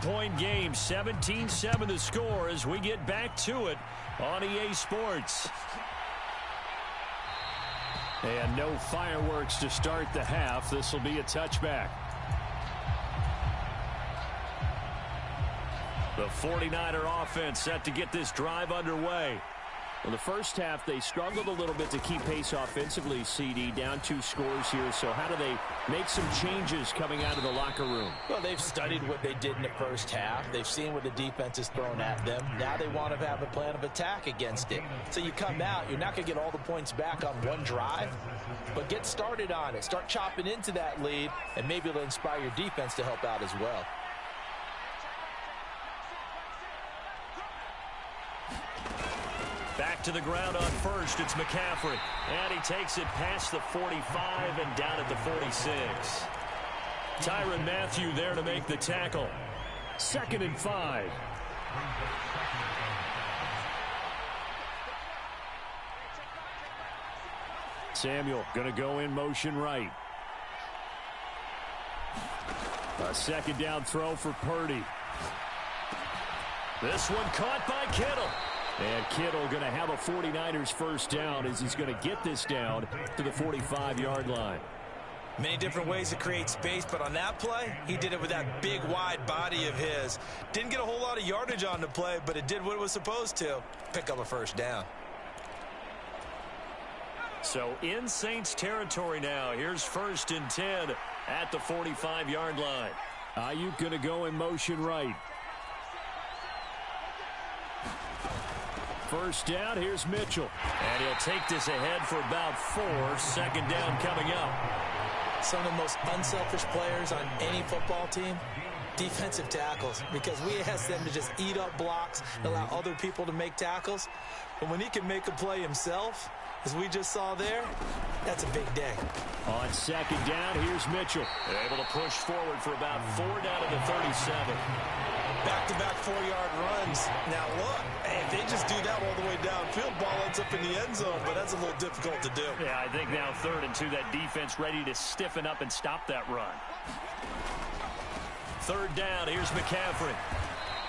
one-point game. 17-7 the score as we get back to it on EA Sports. And no fireworks to start the half. This will be a touchback. The 49er offense set to get this drive underway. In the first half, they struggled a little bit to keep pace offensively, CD, down 2 scores here. So how do they make some changes coming out of the locker room? Well, they've studied what they did in the first half. They've seen what the defense has thrown at them. Now they want to have a plan of attack against it. So you come out, you're not going to get all the points back on one drive, but get started on it. Start chopping into that lead, and maybe it'll inspire your defense to help out as well. Back to the ground on first, it's McCaffrey. And he takes it past the 45 and down at the 46. Tyrann Mathieu there to make the tackle. 2nd and 5. Samuel going to go in motion right. A 2nd down throw for Purdy. This one caught by Kittle. And Kittle going to have a 49ers first down as he's going to get this down to the 45-yard line. Many different ways to create space, but on that play, he did it with that big, wide body of his. Didn't get a whole lot of yardage on the play, but it did what it was supposed to. Pick up a first down. So in Saints territory now. Here's 1st and 10 at the 45-yard line. Ayuk going to go in motion right. First down, here's Mitchell. And he'll take this ahead for about 4. 2nd down coming up. Some of the most unselfish players on any football team, defensive tackles, because we ask them to just eat up blocks and allow other people to make tackles. But when he can make a play himself, as we just saw there, that's a big day. On 2nd down, here's Mitchell. They're able to push forward for about 4 down to the 37. Back-to-back 4-yard runs. Now look, if they just do that all the way downfield, ball ends up in the end zone, but that's a little difficult to do. Yeah, I think now 3rd and 2, that defense ready to stiffen up and stop that run. 3rd down, here's McCaffrey.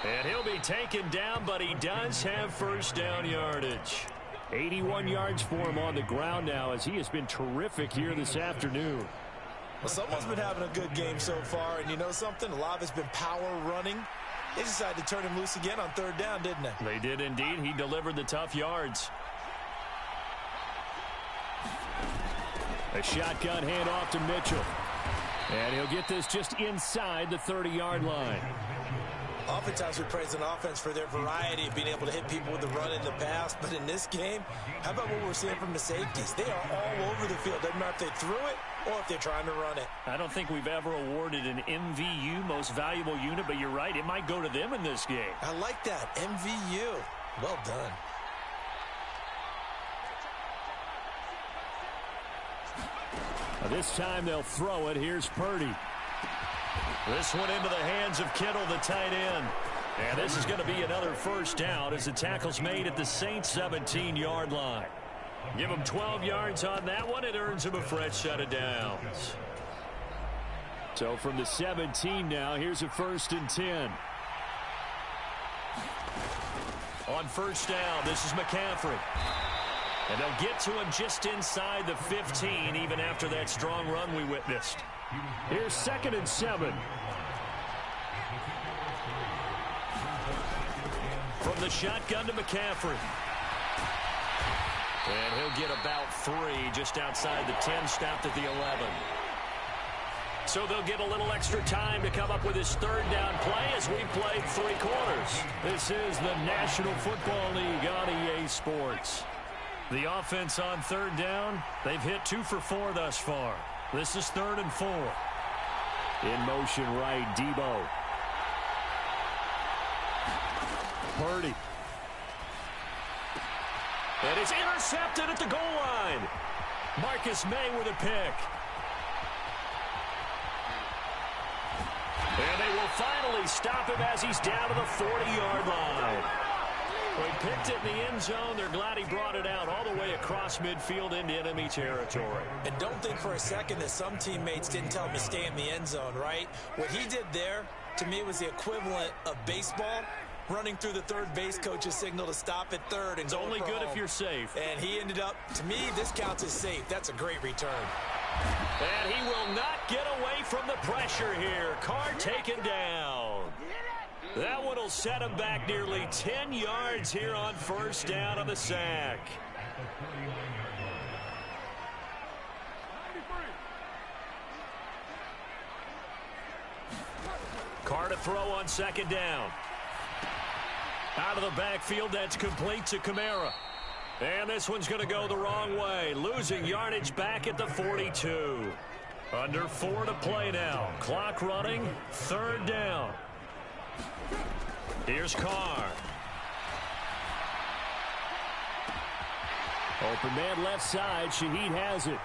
And he'll be taken down, but he does have first down yardage. 81 yards for him on the ground now as he has been terrific here this afternoon. Well, someone's been having a good game so far, and you know something? A lot of it's been power running. They decided to turn him loose again on 3rd down, didn't they? They did indeed. He delivered the tough yards. A shotgun handoff to Mitchell. And he'll get this just inside the 30-yard line. Oftentimes we praise an offense for their variety of being able to hit people with the run in the pass. But in this game, how about what we're seeing from the safeties? They are all over the field. Doesn't matter if they threw it or if they're trying to run it. I don't think we've ever awarded an MVU, most valuable unit, but you're right. It might go to them in this game. I like that. MVU. Well done. This time they'll throw it. Here's Purdy. This one into the hands of Kittle, the tight end. And this is going to be another first down as the tackle's made at the Saints 17-yard line. Give him 12 yards on that one. It earns him a fresh set of downs. So from the 17 now, here's a 1st and 10. On first down, this is McCaffrey. And they'll get to him just inside the 15, even after that strong run we witnessed. Here's 2nd and 7. From the shotgun to McCaffrey. And he'll get about 3 just outside the 10, stopped at the 11. So they'll get a little extra time to come up with his 3rd down play as we played 3 quarters. This is the National Football League on EA Sports. The offense on 3rd down, they've hit 2 for 4 thus far. This is 3rd and 4. In motion right, Debo. Purdy. And it's intercepted at the goal line. Marcus May with a pick. And they will finally stop him as he's down to the 40-yard line. He picked it in the end zone. They're glad he brought it out all the way across midfield into enemy territory. And don't think for a second that some teammates didn't tell him to stay in the end zone, right? What he did there, to me, was the equivalent of baseball running through the third base coach's signal to stop at third. And it's only good if you're safe. And he ended up, to me, this counts as safe. That's a great return. And he will not get away from the pressure here. Carr taken down. That one will set him back nearly 10 yards here on first down on the sack. Carr to throw on second down. Out of the backfield, that's complete to Kamara. And this one's going to go the wrong way. Losing yardage back at the 42. Under 4 to play now. Clock running. Third down. Here's Carr. Open man left side. Shaheed has it.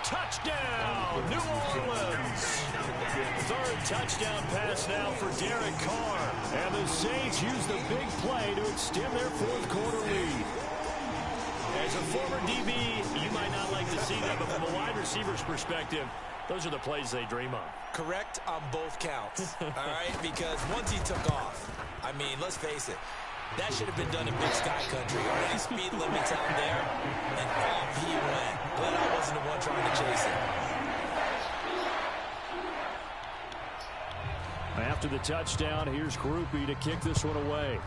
Touchdown, New Orleans. Third touchdown pass now for Derek Carr. And the Saints use the big play to extend their fourth quarter lead. As a former DB, you might not like to see that, but from a wide receiver's perspective, those are the plays they dream of. Correct on both counts, all right? Because once he took off, I mean, let's face it, that should have been done in Big Sky Country. Already speed limits out there, and off he went. Glad I wasn't the one trying to chase it. After the touchdown, here's Groupie to kick this one away.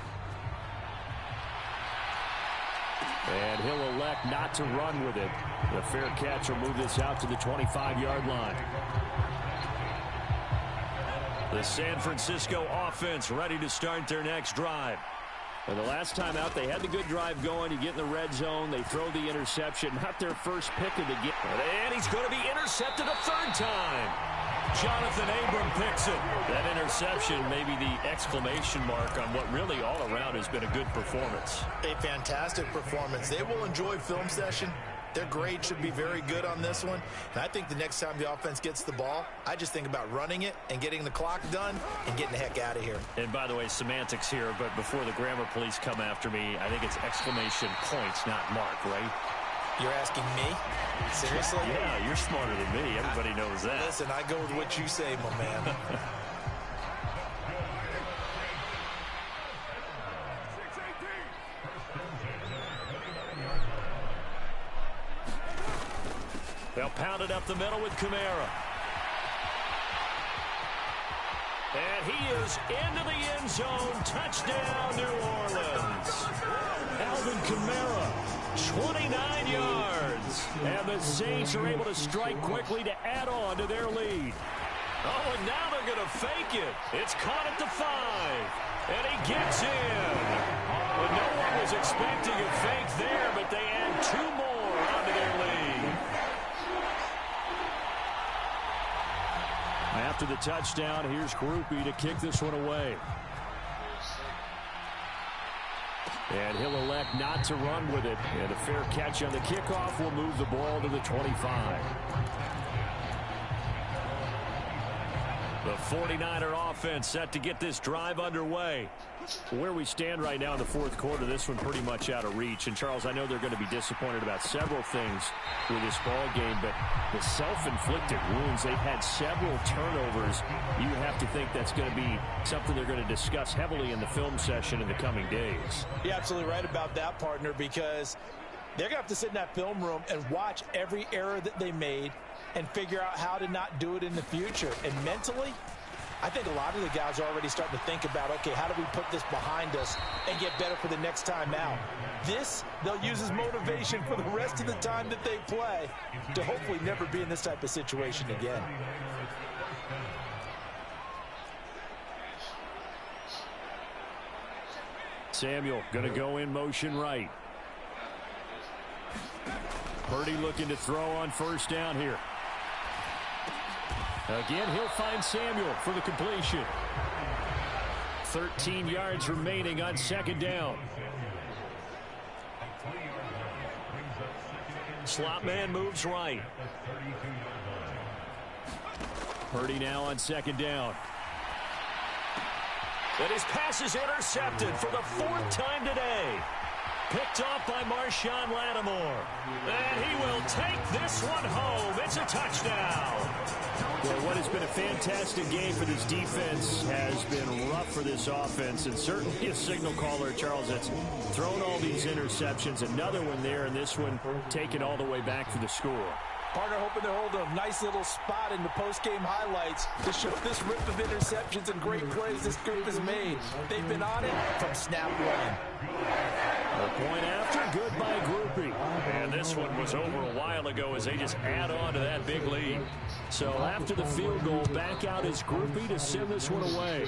And he'll elect not to run with it. The fair catch will move this out to the 25-yard line. The San Francisco offense ready to start their next drive. And the last time out, they had the good drive going. You get in the red zone. They throw the interception. Not their first pick of the game. And he's going to be intercepted a third time. Jonathan Abram picks it. That interception may be the exclamation mark on what really all around has been a good performance. A fantastic performance. They will enjoy film session. Their grade should be very good on this one. And I think the next time the offense gets the ball, I just think about running it and getting the clock done and getting the heck out of here. And by the way, semantics here, but before the grammar police come after me, I think it's exclamation points, not mark, right? You're asking me? Seriously? Yeah, you're smarter than me. Everybody knows that. Listen, I go with what you say, my man. They'll pound it up the middle with Kamara. And he is into the end zone. Touchdown, New Orleans. Alvin Kamara, 29 yards. And the Saints are able to strike quickly to add on to their lead. Oh, and now they're going to fake it. It's caught at the 5. And he gets in. Well, no one was expecting a fake there, but they add 2 more onto their lead. After the touchdown, here's Groupie to kick this one away. And he'll elect not to run with it. And a fair catch on the kickoff will move the ball to the 25. The 49er offense set to get this drive underway. Where we stand right now in the fourth quarter, this one pretty much out of reach. And, Charles, I know they're going to be disappointed about several things with this ball game, but the self-inflicted wounds, they've had several turnovers. You have to think that's going to be something they're going to discuss heavily in the film session in the coming days. You're absolutely right about that, partner, because they're going to have to sit in that film room and watch every error that they made and figure out how to not do it in the future. And mentally, I think a lot of the guys are already starting to think about, okay, how do we put this behind us and get better for the next time out? This, they'll use as motivation for the rest of the time that they play to hopefully never be in this type of situation again. Samuel going to go in motion right. Purdy looking to throw on first down here. Again, he'll find Samuel for the completion. 13 yards remaining on second down. Slot man moves right. Purdy now on second down. And his pass is intercepted for the 4th time today. Picked off by Marshawn Lattimore. And he will take this one home. It's a touchdown. Well, what has been a fantastic game for this defense has been rough for this offense, and certainly a signal caller, Charles, that's thrown all these interceptions. Another one there, and this one taken all the way back for the score. Partner hoping they're holding a nice little spot in the post-game highlights to show this rip of interceptions and great plays this group has made. They've been on it from snap one. The point after, good by Groupie. And this one was over a while ago as they just add on to that big lead. So after the field goal, back out is Groupie to send this one away.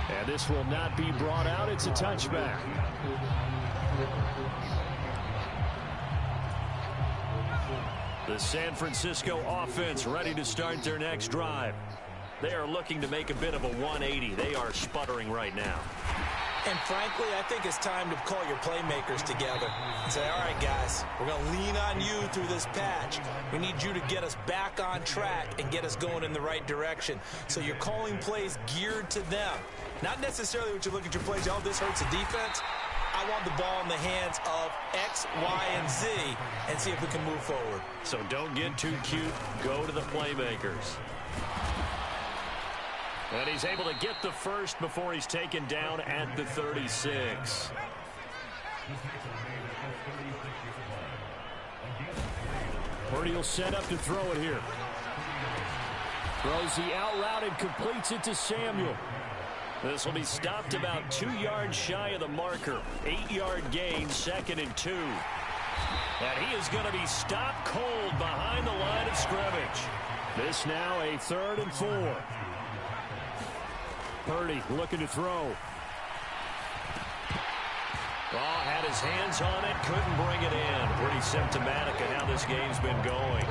And this will not be brought out. It's a touchback. The San Francisco offense ready to start their next drive. They are looking to make a bit of a 180. They are sputtering right now. And frankly, I think it's time to call your playmakers together and say, all right, guys, we're going to lean on you through this patch. We need you to get us back on track and get us going in the right direction. So you're calling plays geared to them. Not necessarily what you look at your plays, oh, this hurts the defense. I want the ball in the hands of X, Y, and Z and see if we can move forward. So don't get too cute. Go to the playmakers. And he's able to get the first before he's taken down at the 36. Purdy will set up to throw it here. Throws the out route and completes it to Samuel. This will be stopped about 2 yards shy of the marker. 8-yard gain, 2nd and 2. And he is going to be stopped cold behind the line of scrimmage. This now a 3rd and 4. Purdy looking to throw. Oh, had his hands on it, couldn't bring it in. Pretty symptomatic of how this game's been going.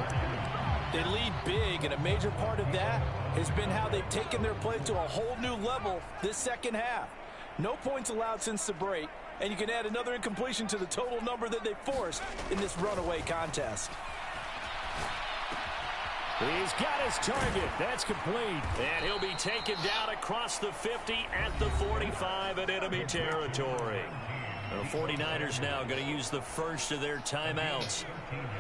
They lead big, and a major part of that has been how they've taken their play to a whole new level this second half. No points allowed since the break, and you can add another incompletion to the total number that they forced in this runaway contest. He's got his target. That's complete. And he'll be taken down across the 50 at the 45 in enemy territory. The 49ers now going to use the first of their timeouts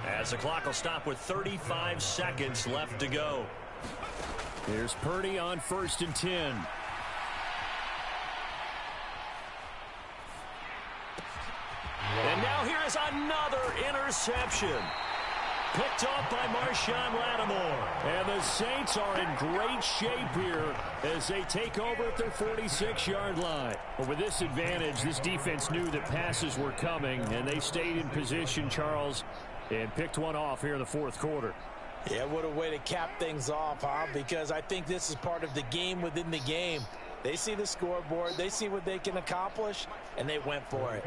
as the clock will stop with 35 seconds left to go. Here's Purdy on 1st and 10. And now here is another interception. Picked off by Marshawn Lattimore. And the Saints are in great shape here as they take over at their 46-yard line. But with this advantage, this defense knew that passes were coming, and they stayed in position, Charles, and picked one off here in the 4th quarter. Yeah, what a way to cap things off, huh? Because I think this is part of the game within the game. They see the scoreboard, they see what they can accomplish, and they went for it.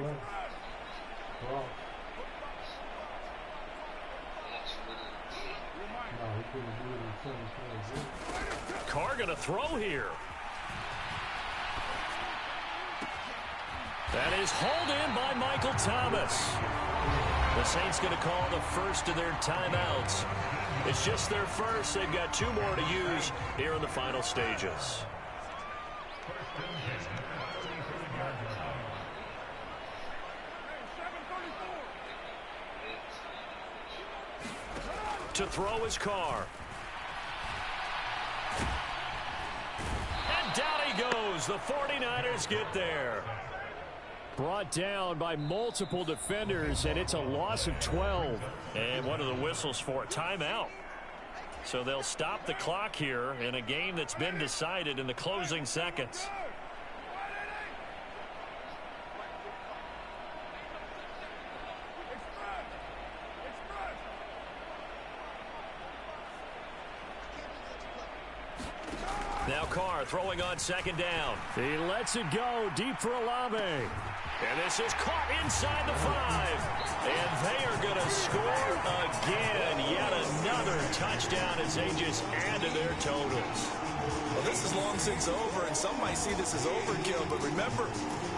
Carr going to throw here. That is hauled in by Michael Thomas. The Saints going to call the first of their timeouts. It's just their first. They've got 2 more to use here in the final stages. To throw is Carr. And down he goes. The 49ers get there. Brought down by multiple defenders, and it's a loss of 12. And one of the whistles for a timeout. So they'll stop the clock here in a game that's been decided in the closing seconds. Now Carr throwing on 2nd down. He lets it go deep for Olave. And this is caught inside the 5. And they are going to score again. Yet another touchdown as they just add to their totals. Well, this is long since over, and some might see this as overkill. But remember,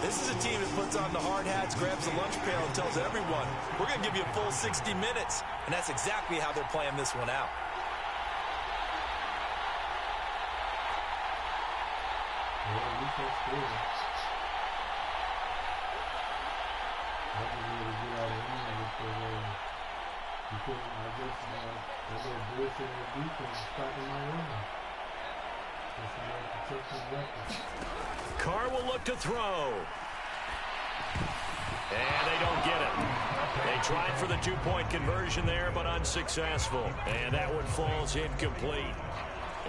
this is a team that puts on the hard hats, grabs the lunch pail, and tells everyone, we're going to give you a full 60 minutes. And that's exactly how they're playing this one out. Because I guess that little blitz in the defense is stopping my run. That's how they protect his record. Carr will look to throw. And they don't get it. They tried for the two-point conversion there, but unsuccessful. And that one falls incomplete.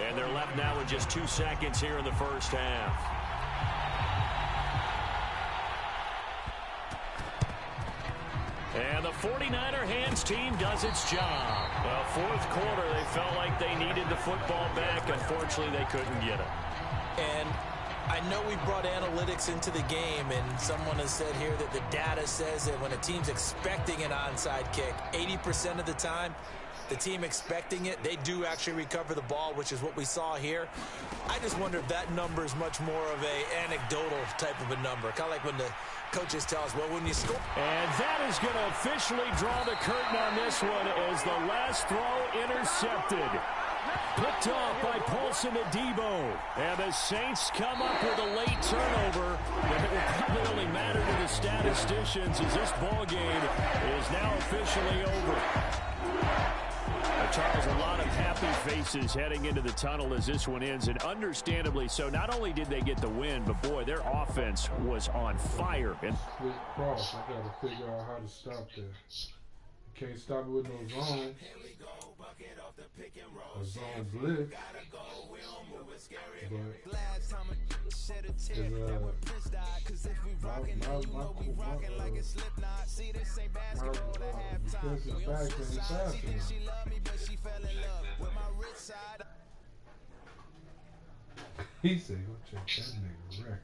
And they're left now with just 2 seconds here in the first half. And the 49er hands team does its job. Well, fourth quarter, they felt like they needed the football back. Unfortunately, they couldn't get it. And I know we brought analytics into the game, and someone has said here that the data says that when a team's expecting an onside kick, 80% of the time, the team expecting it, they do actually recover the ball, which is what we saw here. I just wonder if that number is much more of a anecdotal type of a number, kind of like when the coaches tell us, well, when you score. And that is going to officially draw the curtain on this one as the last throw intercepted. Picked off by Paulson Adebo. And the Saints come up with a late turnover. And it will probably only matter to the statisticians as this ball game is now officially over. Charles, a lot of happy faces heading into the tunnel as this one ends, and understandably so. Not only did they get the win, but boy, their offense was on fire. And split cross, I got to figure out how to stop that. You can't stop it with no zone. A zone blitz. But defensive back ain't fast enough. He said, go check that nigga record.